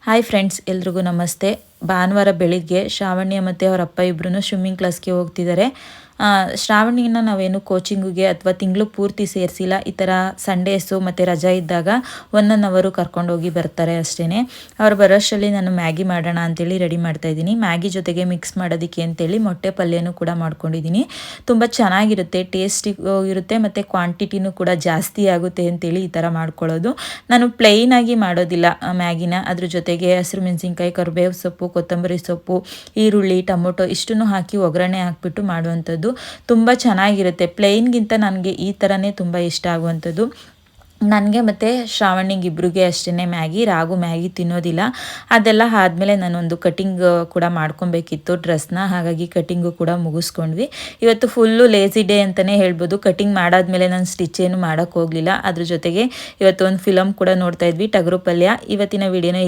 Hi friends, ಎಲ್ರಿಗೂ ನಮಸ್ತೆ. ಭಾನುವಾರ ಬೆಳಿಗ್ಗೆ ಶ್ರಾವಣ್ಯ ಮತ್ತು ಅವರ ಅಪ್ಪ ಇಬ್ಬರೂ ಸ್ವಿಮ್ಮಿಂಗ್ ಕ್ಲಾಸ್ಗೆ ಹೋಗ್ತಿದ್ದಾರೆ. ಶ್ರಾವಣಿನ ನಾವೇನು ಕೋಚಿಂಗಿಗೆ ಅಥವಾ ತಿಂಗಳು ಪೂರ್ತಿ ಸೇರಿಸಿಲ್ಲ. ಈ ಥರ ಸಂಡೇಸು ಮತ್ತು ರಜಾ ಇದ್ದಾಗ 1 ಅವರು ಕರ್ಕೊಂಡೋಗಿ ಬರ್ತಾರೆ ಅಷ್ಟೇ. ಅವ್ರು ಬರೋಷ್ಟರಲ್ಲಿ ನಾನು ಮ್ಯಾಗಿ ಮಾಡೋಣ ಅಂತೇಳಿ ರೆಡಿ ಮಾಡ್ತಾಯಿದ್ದೀನಿ. ಮ್ಯಾಗಿ ಜೊತೆಗೆ ಮಿಕ್ಸ್ ಮಾಡೋದಕ್ಕೆ ಅಂತೇಳಿ ಮೊಟ್ಟೆ ಪಲ್ಯನೂ ಕೂಡ ಮಾಡ್ಕೊಂಡಿದ್ದೀನಿ. ತುಂಬ ಚೆನ್ನಾಗಿರುತ್ತೆ, ಟೇಸ್ಟಿಗೂ ಇರುತ್ತೆ ಮತ್ತು ಕ್ವಾಂಟಿಟಿನೂ ಕೂಡ ಜಾಸ್ತಿ ಆಗುತ್ತೆ ಅಂತೇಳಿ ಈ ಥರ ಮಾಡ್ಕೊಳ್ಳೋದು. ನಾನು ಪ್ಲೈನಾಗಿ ಮಾಡೋದಿಲ್ಲ ಮ್ಯಾಗಿನ. ಅದ್ರ ಜೊತೆಗೆ ಹಸಿರು ಮೆಣಸಿನ್ಕಾಯಿ, ಕರಿಬೇವು ಸೊಪ್ಪು, ಕೊತ್ತಂಬರಿ ಸೊಪ್ಪು, ಈರುಳ್ಳಿ, ಟೊಮೊಟೊ ಇಷ್ಟನ್ನು ಹಾಕಿ ಒಗ್ಗರಣೆ ಹಾಕ್ಬಿಟ್ಟು ಮಾಡುವಂಥದ್ದು ತುಂಬ ಚೆನ್ನಾಗಿರುತ್ತೆ. ಪ್ಲೇನ್ಗಿಂತ ನನಗೆ ಈ ಥರನೇ ತುಂಬ ಇಷ್ಟ ಆಗುವಂಥದ್ದು. ನನಗೆ ಮತ್ತು ಶ್ರಾವಣಿಗೆ ಇಬ್ಬರಿಗೆ ಅಷ್ಟೇ ಮ್ಯಾಗಿ. ರಾಗು ಮ್ಯಾಗಿ ತಿನ್ನೋದಿಲ್ಲ. ಅದೆಲ್ಲ ಆದಮೇಲೆ ನಾನೊಂದು ಕಟಿಂಗ್ ಕೂಡ ಮಾಡ್ಕೊಬೇಕಿತ್ತು ಡ್ರೆಸ್ನ. ಹಾಗಾಗಿ ಕಟಿಂಗು ಕೂಡ ಮುಗಿಸ್ಕೊಂಡ್ವಿ. ಇವತ್ತು ಫುಲ್ಲು ಲೇಸಿ ಡೇ ಅಂತಲೇ ಹೇಳ್ಬೋದು. ಕಟಿಂಗ್ ಮಾಡಾದ್ಮೇಲೆ ನಾನು ಸ್ಟಿಚ್ ಏನು ಮಾಡೋಕ್ಕೆ ಹೋಗಲಿಲ್ಲ. ಅದ್ರ ಜೊತೆಗೆ ಇವತ್ತು ಒಂದು ಫಿಲಮ್ ಕೂಡ ನೋಡ್ತಾ ಇದ್ವಿ, ಟಗರು ಪಲ್ಯ. ಇವತ್ತಿನ ವಿಡಿಯೋನ